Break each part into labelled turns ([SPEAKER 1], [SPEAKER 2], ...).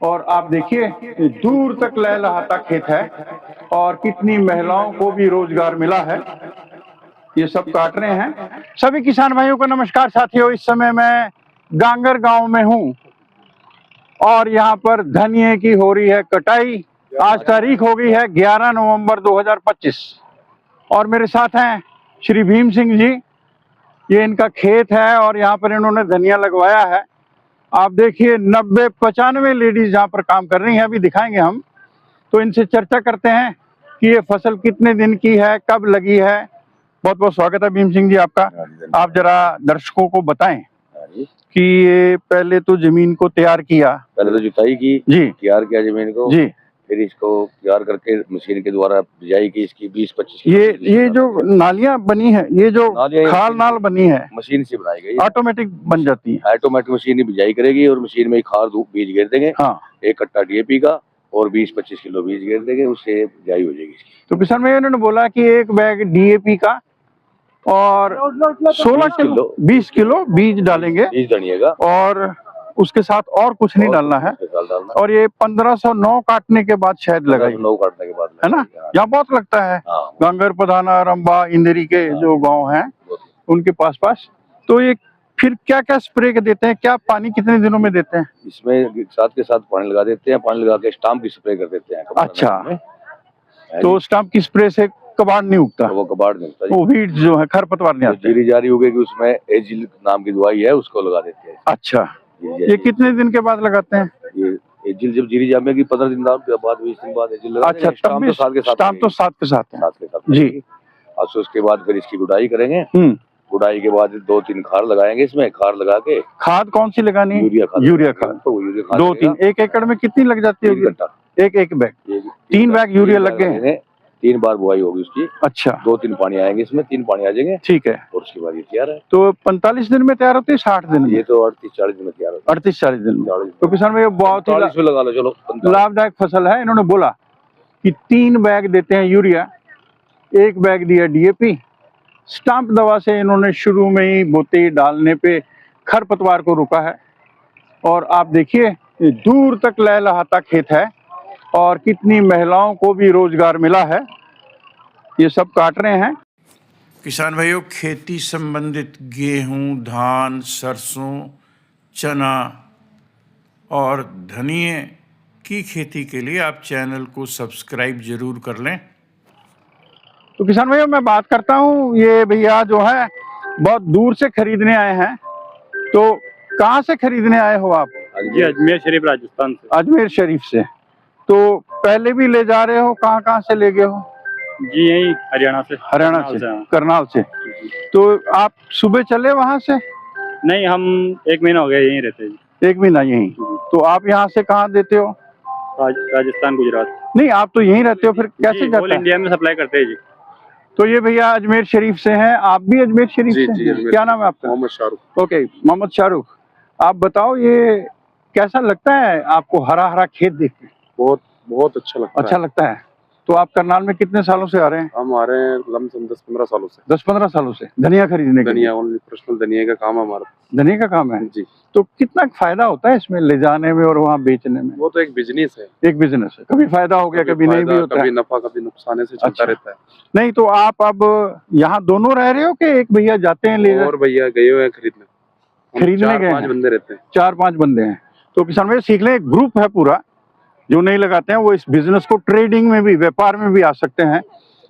[SPEAKER 1] और आप देखिए दूर तक लहलहाता खेत है और कितनी महिलाओं को भी रोजगार मिला है। ये सब काट रहे हैं। सभी किसान भाइयों को नमस्कार साथियों। इस समय मैं गांगर गांव में हूं और यहाँ पर धनिये की हो रही है कटाई। आज तारीख हो गई है 11 नवंबर 2025 और मेरे साथ हैं श्री भीम सिंह जी। ये इनका खेत है और यहाँ पर इन्होंने धनिया लगवाया है। आप देखिए 90-95 लेडीज यहाँ पर काम कर रही हैं। अभी दिखाएंगे हम, तो इनसे चर्चा करते हैं कि ये फसल कितने दिन की है, कब लगी है। बहुत बहुत स्वागत है भीम सिंह जी आपका। आप जरा दर्शकों को बताएं कि ये पहले तो जमीन को तैयार किया,
[SPEAKER 2] पहले तो जुताई की
[SPEAKER 1] जी,
[SPEAKER 2] तैयार किया जमीन को
[SPEAKER 1] जी,
[SPEAKER 2] फिर इसको तैयार करके मशीन के द्वारा बिजाई की इसकी 20-25
[SPEAKER 1] ये जो नालियां बनी है, ये जो खाल नाल बनी है,
[SPEAKER 2] मशीन से बनाई गई,
[SPEAKER 1] ऑटोमेटिक बन जाती है।
[SPEAKER 2] ऑटोमेटिक मशीन ही बिजाई करेगी और मशीन में ही खाद बीज गिर देंगे।
[SPEAKER 1] हाँ,
[SPEAKER 2] 1 कट्टा डीएपी का और 20-25 किलो बीज गिर देंगे, उससे बिजाई हो जाएगी।
[SPEAKER 1] तो किसान भाई उन्होंने बोला कि एक बैग डीएपी का और 16 किलो 20 किलो बीज डालेंगे,
[SPEAKER 2] बीज धनिएगा,
[SPEAKER 1] और उसके साथ और कुछ नहीं डालना है। और ये 1509 काटने के बाद शायद लगाई,
[SPEAKER 2] 9 काटने के बाद
[SPEAKER 1] है ना। यहाँ बहुत लगता है, गांगर, पधाना, रंबा, इंदरी के जो गांव हैं उनके पास पास। तो ये फिर क्या क्या स्प्रे के देते हैं, क्या पानी कितने दिनों में देते हैं?
[SPEAKER 2] इसमें साथ के साथ पानी लगा देते हैं, पानी लगा के स्टाम्प की स्प्रे कर देते हैं।
[SPEAKER 1] अच्छा, तो स्टाम्प की स्प्रे से कबाड़ नहीं उगता?
[SPEAKER 2] वो कबाड़ नहीं उगता,
[SPEAKER 1] वो वीड जो है खरपतवार नहीं आते।
[SPEAKER 2] जीरी जारी उगेगी उसमें एजिल नाम की दवाई है, उसको लगा देते हैं।
[SPEAKER 1] अच्छा, ये कितने दिन के बाद लगाते हैं?
[SPEAKER 2] ये एजिल जब जीरी जामेगी 15 दिन बाद 20 दिन बाद एजिल लगाते हैं।
[SPEAKER 1] अच्छा, तब भी स्टाम्प तो साथ के साथ है जी।
[SPEAKER 2] और उसके बाद फिर इसकी गुड़ाई करेंगे। गुड़ाई के बाद 2-3 खाद लगाएंगे इसमें। खाद लगा के, खाद
[SPEAKER 1] कौन सी लगानी है?
[SPEAKER 2] यूरिया खाद।
[SPEAKER 1] यूरिया खाद 2-3 1 एकड़ में कितनी लग जाती है? एक बैग 3 बैग यूरिया लग गए।
[SPEAKER 2] 3 बार बुआई होगी उसकी।
[SPEAKER 1] अच्छा,
[SPEAKER 2] 2-3 पानी आएंगे इसमें, 3 पानी आ जाएंगे, ठीक है। और उसके बाद ये तैयार है। तो
[SPEAKER 1] 45 दिन में तैयार होती है, 60 दिन में?
[SPEAKER 2] ये तो 38-40 दिन में तैयार होती है।
[SPEAKER 1] 38-40 दिन में। तो किसान भाई बहुत ही
[SPEAKER 2] लगा लो, चलो
[SPEAKER 1] लाभदायक फसल है। इन्होंने बोला कि 3 बैग देते हैं यूरिया, 1 बैग दिया डीएपी। स्टाम्प दवा से इन्होंने शुरू में ही बोते डालने पे खरपतवार को रोका है। और आप देखिए दूर तक लहलहाता खेत है और कितनी महिलाओं को भी रोजगार मिला है। ये सब काट रहे हैं। किसान भाइयों, खेती संबंधित गेहूं, धान, सरसों, चना और धनिये की खेती के लिए आप चैनल को सब्सक्राइब जरूर कर लें। तो किसान भाइयों, मैं बात करता हूँ, ये भैया जो है बहुत दूर से खरीदने आए हैं। तो कहाँ से खरीदने आए हो आप?
[SPEAKER 3] जी, अजमेर शरीफ, राजस्थान से।
[SPEAKER 1] अजमेर शरीफ से। तो पहले भी ले जा रहे हो? कहाँ से ले गए हो?
[SPEAKER 3] जी, यही हरियाणा से।
[SPEAKER 1] करनाल से। तो आप सुबह चले वहाँ से?
[SPEAKER 3] नहीं, हम 1 महीना हो गया यहीं रहते हैं।
[SPEAKER 1] 1 महीना यहीं। तो आप यहाँ से कहाँ देते हो?
[SPEAKER 3] राजस्थान, गुजरात।
[SPEAKER 1] नहीं, आप तो यहीं रहते हो, फिर कैसे जाता है?
[SPEAKER 3] ऑल इंडिया में सप्लाई करते हैं जी।
[SPEAKER 1] तो ये भैया अजमेर शरीफ से हैं। आप भी अजमेर शरीफ से?
[SPEAKER 2] जी,
[SPEAKER 1] क्या नाम है आपका?
[SPEAKER 2] मोहम्मद शाहरुख।
[SPEAKER 1] ओके, मोहम्मद शाहरुख। आप बताओ, ये कैसा लगता है आपको हरा हरा खेत देख के?
[SPEAKER 2] बहुत अच्छा लगता है।
[SPEAKER 1] तो आप करनाल में कितने सालों से आ रहे हैं?
[SPEAKER 2] हम आ रहे हैं लमसम 10-15 सालों से।
[SPEAKER 1] 10-15 सालों से धनिया खरीदने के?
[SPEAKER 2] धनिया ओनली पर्सनल धनिया का काम है हमारा।
[SPEAKER 1] धनिया का काम है जी। तो कितना फायदा होता है इसमें ले जाने में और वहाँ बेचने में?
[SPEAKER 2] वो तो एक बिजनेस है।
[SPEAKER 1] एक बिजनेस है, कभी फायदा हो गया, कभी नहीं भी होता है।
[SPEAKER 2] कभी नफा कभी नुकसान से चलता रहता है।
[SPEAKER 1] नहीं, तो आप अब यहाँ दोनों रह रहे हो कि एक भैया जाते हैं ले?
[SPEAKER 2] और भैया गए हुए हैं खरीदने गए? 4-5 बंदे रहते हैं।
[SPEAKER 1] 4-5 बंदे हैं। तो किसान भाई सीख लें, एक ग्रुप है पूरा, जो नहीं लगाते हैं वो इस बिजनेस को ट्रेडिंग में भी, व्यापार में भी आ सकते हैं।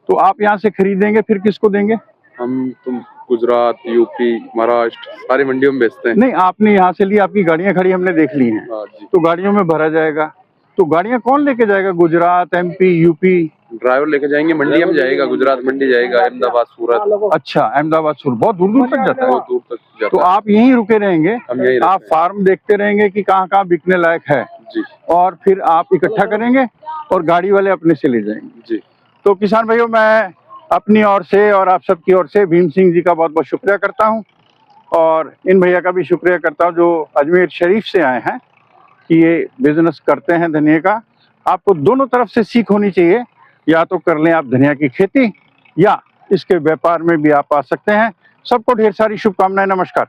[SPEAKER 1] तो आप यहाँ से खरीदेंगे, फिर किसको देंगे?
[SPEAKER 2] तुम गुजरात, यूपी, महाराष्ट्र सारी मंडियों में बेचते हैं।
[SPEAKER 1] नहीं, आपने यहाँ से ली, आपकी गाड़ियाँ खड़ी हमने देख ली हैं। तो गाड़ियों में भरा जाएगा। तो गाड़ियाँ कौन लेके जाएगा? Gujarat, MP, UP?
[SPEAKER 2] ड्राइवर लेके जाएंगे, मंडी में जाएगा, गुजरात मंडी जाएगा, अहमदाबाद, सूरत।
[SPEAKER 1] अच्छा, अहमदाबाद, सूरत, बहुत दूर दूर तक जाता है।
[SPEAKER 2] बहुत दूर तक जाता है।
[SPEAKER 1] तो आप यहीं रुके रहेंगे? आप फार्म देखते रहेंगे कि कहाँ कहाँ बिकने लायक है
[SPEAKER 2] जी,
[SPEAKER 1] और फिर आप इकट्ठा करेंगे और गाड़ी वाले अपने से ले जाएंगे
[SPEAKER 2] जी।
[SPEAKER 1] तो किसान भाइयों, मैं अपनी ओर से और आप सबकी ओर से भीम सिंह जी का बहुत बहुत शुक्रिया करता हूँ और इन भैया का भी शुक्रिया करता हूँ जो अजमेर शरीफ से आए हैं कि ये बिजनेस करते हैं धनिया का। आपको दोनों तरफ से सीख होनी चाहिए, या तो कर लें आप धनिया की खेती या इसके व्यापार में भी आप आ सकते हैं। सबको ढेर सारी शुभकामनाएं। नमस्कार।